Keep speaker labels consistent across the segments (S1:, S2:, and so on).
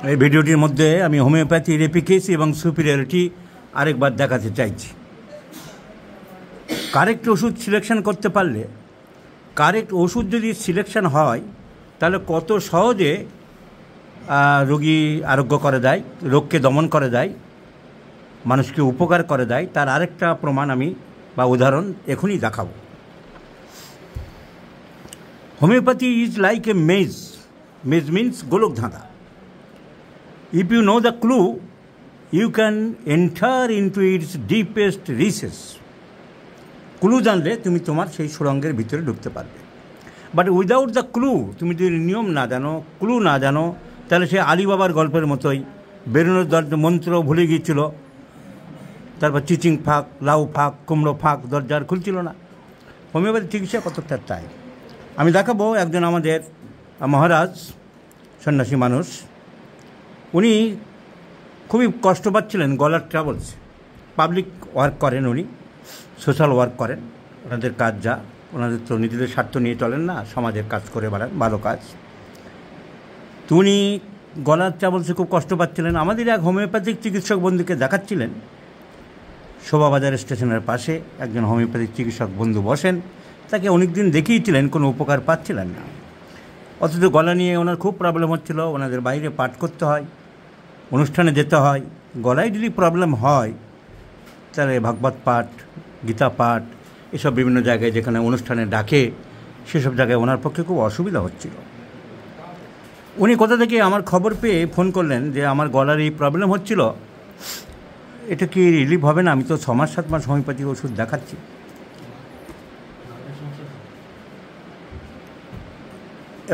S1: এই ভিডিওটির মধ্যে আমি হোমিওপ্যাথির এফিকেসি এবং সুপিরিয়রিটি আরেকবার দেখাতে চাইছি। কারেক্ট ওষুধ সিলেকশন করতে পারলে, কারেক্ট ওষুধ যদি সিলেকশন হয়, তাহলে কত সহজে রোগী আরোগ্য করে দেয়, রোগকে দমন করে দেয়, মানুষকে উপকার করে দেয়, তার আরেকটা প্রমাণ আমি বা উদাহরণ এখনই দেখাবো। Homeopathy is like a maize. Maize means গোলক ধাঁধা। If you know the clue, you can enter into its deepest recess. Clue জানলে তুমি তোমার সেই সুড়ঙ্গের ভিতরে ঢুকতে পারবে। বাট উইদাউট দ্য ক্লু, তুমি যদি নিয়ম না জানো, ক্লু না জানো, তাহলে সে আলিবাবার গল্পের মতোই বেরোনোর দরজা মন্ত্র ভুলে গিয়েছিল, তারপর চিচিং ফাঁক, লাউ ফাঁক, কুমড়ো ফাঁক, দরজা আর খুলছিল না। হোমিওপ্যাথি চিকিৎসা কতটা তাই। আমি দেখাবো একজন আমাদের মহারাজ, সন্ন্যাসী মানুষ, উনি খুবই কষ্ট পাচ্ছিলেন, গলার ট্রাবলস। পাবলিক ওয়ার্ক করেন, উনি সোশ্যাল ওয়ার্ক করেন, ওনাদের কাজ যা, ওনাদের তো নিজেদের স্বার্থ নিয়ে চলেন না, সমাজের কাজ করে বেড়ান, ভালো কাজ। তো উনি গলার ট্রাবলসে খুব কষ্ট পাচ্ছিলেন। আমাদের এক হোমিওপ্যাথিক চিকিৎসক বন্ধুকে দেখাচ্ছিলেন। শোভাবাজার স্টেশনের পাশে একজন হোমিওপ্যাথিক চিকিৎসক বন্ধু বসেন, তাকে অনেক দিন দেখিয়েছিলেন, কোনো উপকার পাচ্ছিলেন না। অথচ গলা নিয়ে ওনার খুব প্রবলেম হচ্ছিল, ওনাদের বাইরে পাঠ করতে হয়, অনুষ্ঠানে যেতে হয়। গলায় যদি প্রবলেম হয়, তাহলে ভাগবত পাঠ, গীতা পাঠ, এসব বিভিন্ন জায়গায় যেখানে অনুষ্ঠানে ডাকে, সেসব জায়গায় ওনার পক্ষে খুব অসুবিধা হচ্ছিল। উনি কোথা থেকে আমার খবর পেয়ে ফোন করলেন যে আমার গলার এই প্রবলেম হচ্ছিল, এটা কি রিলিফ হবে না? আমি তো 6 মাস 7 মাস হোমিওপ্যাথিক ওষুধ দেখাচ্ছি।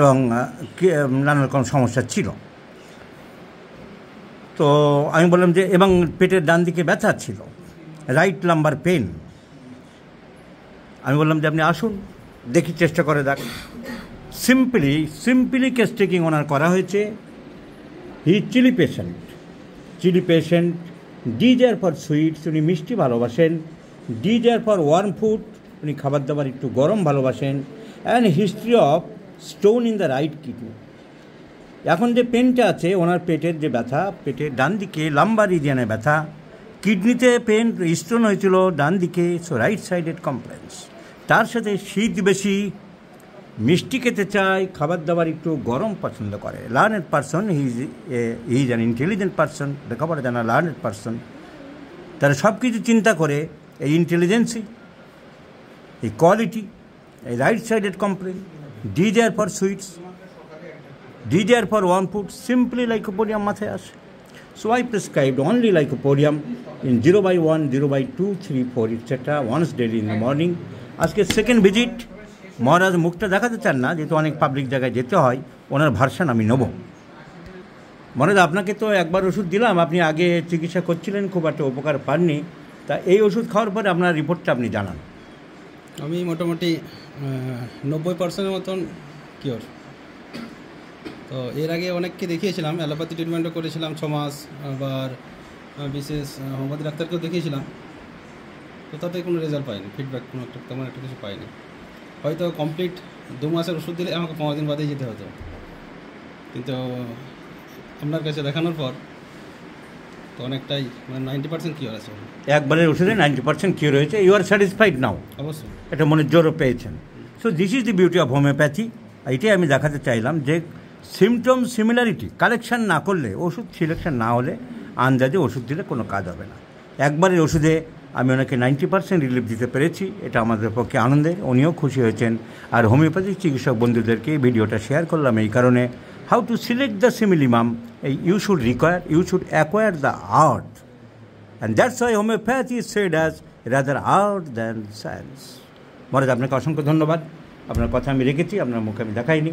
S1: এবং নানা রকম সমস্যা ছিল। তো আমি বললাম যে, এবং পেটের ডান দিকে ব্যথা ছিল, রাইট লাম্বার পেন। আমি বললাম যে আপনি আসুন, দেখি, চেষ্টা করে দেখ। সিম্পলি কেস টেকিং ওনার করা হয়েছে। He chilly patient, desire for sweets, উনি মিষ্টি ভালোবাসেন। ডিজায়ার ফর ওয়ার্ম ফুড, উনি খাবার দাবার একটু গরম ভালোবাসেন। And history of stone in the right kidney. এখন যে পেনটা আছে, ওনার পেটের যে ব্যথা, পেটের ডান দিকে লাম্বার রিজিয়নে ব্যথা, কিডনিতে পেন, স্টোন হয়েছিল ডান দিকে, সো রাইট সাইডেড কমপ্লেন্স। তার সাথে শীত বেশি, মিষ্টি খেতে চায়, খাবার দাবার একটু গরম পছন্দ করে। Learned person, he is an intelligent person, লেখাপড়া জানা লার্নেড পারসন। তারা সব কিছু চিন্তা করে এই ইন্টেলিজেন্সি, এই কোয়ালিটি, এই right sided complain, desire for sweets, desire for warm food, simply lycopodium মাথায় আসে। So I prescribed only lycopodium in 0/1, 0/2, 3, 4, etc. once daily in the morning. আজকে সেকেন্ড ভিজিট। মহারাজ মুখটা দেখাতে চান না, যেহেতু অনেক পাবলিক জায়গায় যেতে হয়, ওনার ভার্সান আমি নেব। মহারাজ, আপনাকে তো একবার ওষুধ দিলাম, আপনি আগে চিকিৎসা করছিলেন, খুব একটা উপকার পাননি, তা এই ওষুধ খাওয়ার পরে আপনার রিপোর্টটা আপনি জানান।
S2: আমি মোটামুটি 90% মতন কিওর। তো এর আগে অনেককে দেখিয়েছিলাম, অ্যালোপ্যাথি ট্রিটমেন্টও করেছিলাম 6 মাস, আবার বিশেষ হোমিওপ্যাথি ডাক্তারকেও দেখিয়েছিলাম। তো তাতে কোনো রেজাল্ট পাইনি, ফিডব্যাক কোনো একটা তেমন একটা কিছু পাইনি। হয়তো কমপ্লিট 2 মাসের ওষুধ দিলে আমাকে 5 দিন বাদেই যেতে হতো, কিন্তু আপনার কাছে দেখানোর পর তো অনেকটাই, মানে 90% কিওর আছে।
S1: একবারের ওষুধে 90% কিওর হয়েছে। ইউ আর স্যাটিসফাইড নাও?
S2: অবশ্যই।
S1: এটা মনে জোরও পেয়েছেন। So this is the beauty of homeopathy. এটাই আমি দেখাতে চাইলাম যে সিমটম সিমিলারিটি কালেকশন না করলে, ওষুধ সিলেকশন না হলে, আন্দাজে ওষুধ দিলে কোনো কাজ হবে না। একবারের ওষুধে আমি ওনাকে 90% রিলিফ দিতে পেরেছি, এটা আমাদের পক্ষে আনন্দের। উনিও খুশি হয়েছেন। আর হোমিওপ্যাথিক চিকিৎসক বন্ধুদেরকে এই ভিডিওটা শেয়ার করলাম এই কারণে, how to select the simillimum, you should acquire the art, and that's why homeopathy is said as rather art than science. মহারাজ, আপনাকে অসংখ্য ধন্যবাদ। আপনার কথা আমি রেখেছি, আপনার মুখে আমি দেখাইনি।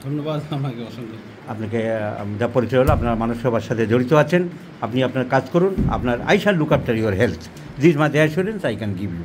S2: ধন্যবাদ আপনাকে অসংখ্য।
S1: আপনাকে যা পরিচয় হলো, আপনার মানব সেবার সাথে জড়িত আছেন, আপনি আপনার কাজ করুন। আপনার I shall look after your health. This my assurance I can give you.